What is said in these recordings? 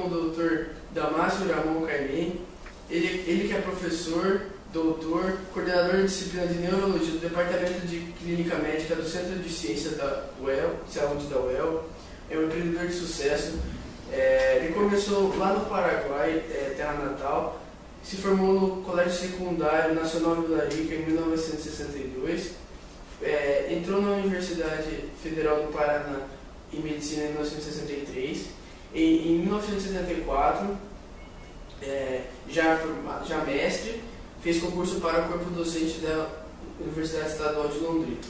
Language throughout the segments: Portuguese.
o Dr. Damásio Ramon Carnem, ele que é professor, doutor, coordenador de disciplina de neurologia do Departamento de Clínica Médica do Centro de Ciência da UEL, Saúde da UEL, é um empreendedor de sucesso. Ele começou lá no Paraguai, terra natal, se formou no Colégio Secundário Nacional Vila Rica em 1962, entrou na Universidade Federal do Paraná em Medicina em 1963, e em 1974, já mestre, fez concurso para o corpo docente da Universidade Estadual de Londrina.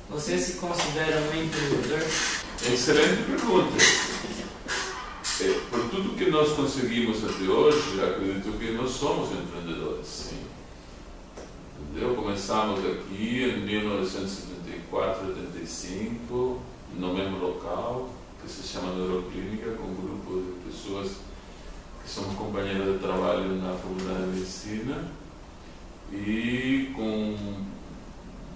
Você se considera um empreendedor? Excelente pergunta. Por tudo que nós conseguimos até hoje, acredito que nós somos empreendedores, sim. Entendeu? Começamos aqui em 1974, 85, no mesmo local, que se chama Neuroclínica, com um grupo de pessoas que somos companheiros de trabalho na Faculdade de Medicina, e com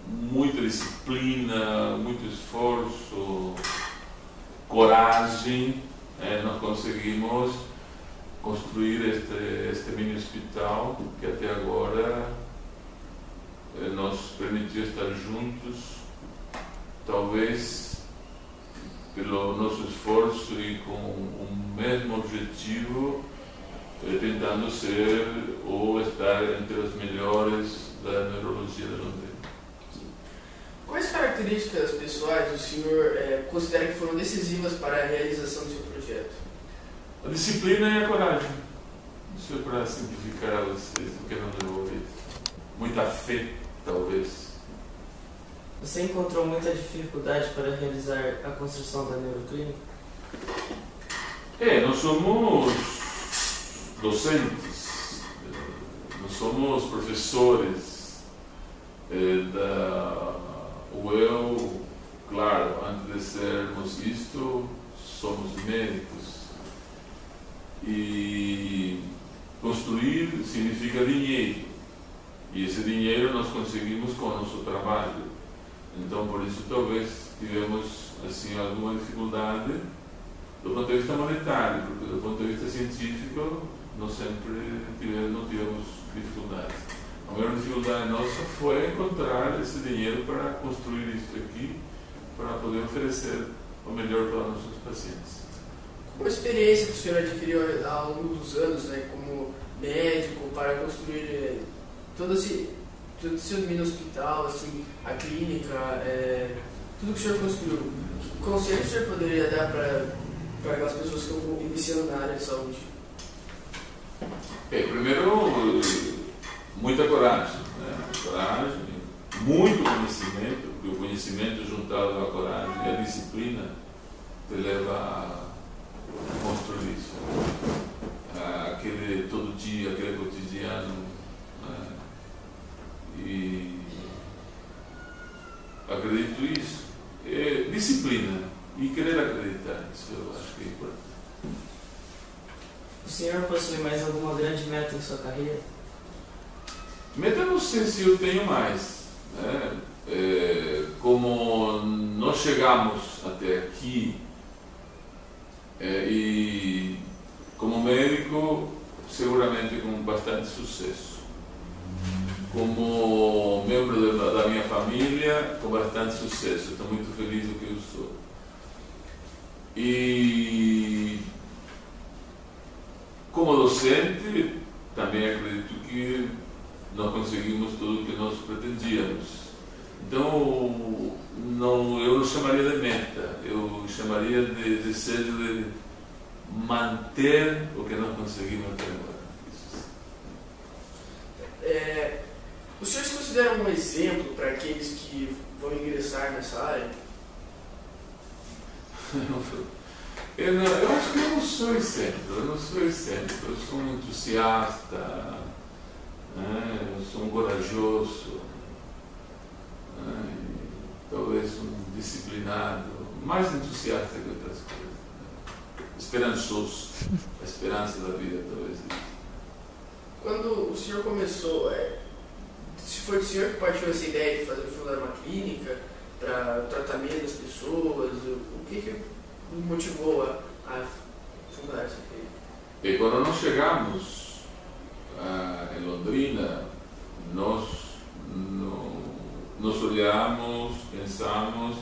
muita disciplina, muito esforço, coragem, nós conseguimos construir este mini hospital que até agora nos permitiu estar juntos, talvez pelo nosso esforço e com o mesmo objetivo, tentando ser ou estar entre os melhores da neurologia de Londrina. Quais características pessoais o senhor considera que foram decisivas para a realização do seu projeto? A disciplina e a coragem. Isso é para simplificar a vocês, porque não levou isso. Muita fé, talvez. Você encontrou muita dificuldade para realizar a construção da neuroclínica? Nós somos docentes, nós somos professores da UEL, claro, antes de sermos isto, somos médicos. E construir significa dinheiro, e esse dinheiro nós conseguimos com o nosso trabalho. Então, por isso, talvez tivemos assim, alguma dificuldade do ponto de vista monetário, porque do ponto de vista científico, nós sempre não tivemos dificuldades. A maior dificuldade nossa foi encontrar esse dinheiro para construir isso aqui, para poder oferecer o melhor para os nossos pacientes. Uma experiência que o senhor adquiriu ao longo dos anos, como médico, para construir todo esse mini hospital, assim, a clínica, tudo que o senhor construiu, que conselho o senhor poderia dar para aquelas pessoas que estão iniciando na área de saúde? Primeiro, muita coragem, coragem, muito conhecimento, porque o conhecimento juntado à coragem e à disciplina te leva a construir isso. Aquele todo dia, aquele cotidiano, e acredito isso. Disciplina e querer acreditar, isso eu acho que é importante. O senhor possui mais alguma grande meta em sua carreira? Meta não sei se eu tenho mais. Como nós chegamos até aqui, e como médico, seguramente com bastante sucesso. Como membro da minha família, com bastante sucesso. Estou muito feliz do que eu sou. E como docente, também acredito que nós conseguimos tudo o que nós pretendíamos. Então, eu não chamaria de meta, eu chamaria de desejo de manter o que nós conseguimos até agora. O senhor se considera um exemplo para aqueles que vão ingressar nessa área? Eu acho que eu não sou exemplo, eu sou um entusiasta, eu sou um corajoso, talvez um disciplinado, mais entusiasta que outras coisas, esperançoso, a esperança da vida, talvez. Quando o senhor começou, foi o senhor que partiu essa ideia de fundar uma clínica para o tratamento das pessoas? O que motivou a fundar essa clínica? E quando nós chegamos em Londrina, nós olhamos, pensamos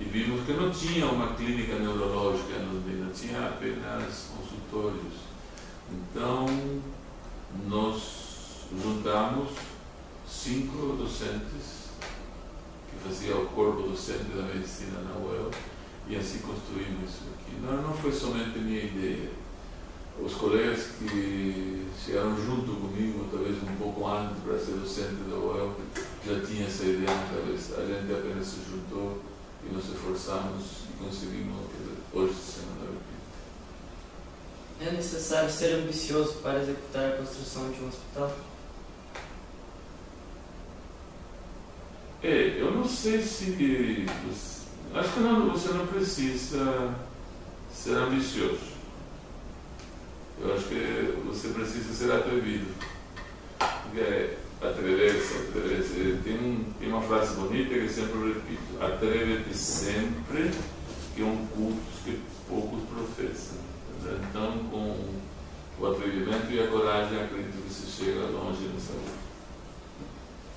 e vimos que não tinha uma clínica neurológica em Londrina, tinha apenas consultórios. Então, nós juntamos 5 docentes que faziam o corpo docente da medicina na UEL e assim construímos isso aqui. Não foi somente minha ideia. Os colegas que chegaram junto comigo, talvez um pouco antes para ser docente da UEL, já tinham essa ideia na cabeça. A gente apenas se juntou e nos esforçamos e conseguimos hoje ser na vida. É necessário ser ambicioso para executar a construção de um hospital? Eu não sei se... Acho que não, você não precisa ser ambicioso. Eu acho que você precisa ser atrevido. Atrever-se. Tem uma frase bonita que eu sempre repito: atreve-te sempre, que é um culto que poucos professam. Então, com o atrevimento e a coragem, acredito que se chega longe nessa luta.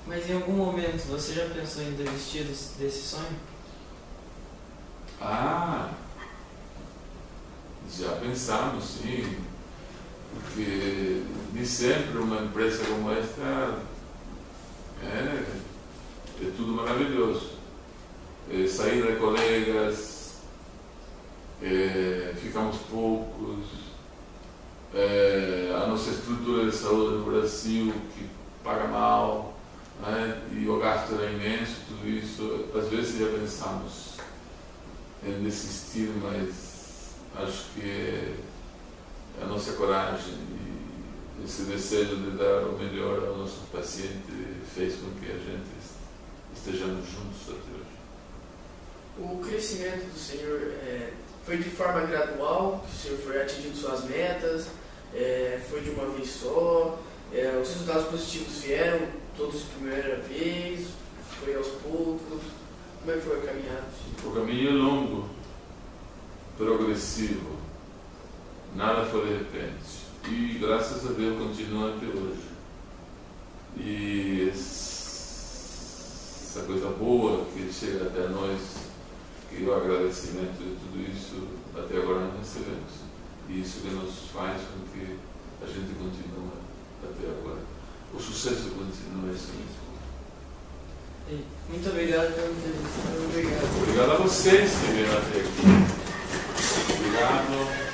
Mas em algum momento você já pensou em desistir desse sonho? Já pensamos, sim. Porque nem sempre uma empresa como esta é tudo maravilhoso. Sair de colegas, ficamos poucos, a nossa estrutura de saúde no Brasil que paga mal, e o gasto era imenso, tudo isso. Às vezes já pensamos em desistir, mas acho que a nossa coragem e esse desejo de dar o melhor ao nosso paciente fez com que a gente estejamos juntos até hoje. O crescimento do senhor foi de forma gradual? O senhor foi atingindo suas metas? Foi de uma vez só? Os resultados positivos vieram todos de primeira vez? Foi aos poucos? Como é que foi a caminhada? O caminho é longo, progressivo. Nada foi de repente. E graças a Deus continua até hoje. E essa coisa boa que chega até nós, que o agradecimento de tudo isso, até agora não recebemos. E isso que nos faz com que a gente continue até agora. O sucesso continua assim mesmo. Muito obrigado pela entrevista. Obrigado a vocês que vieram até aqui. Obrigado.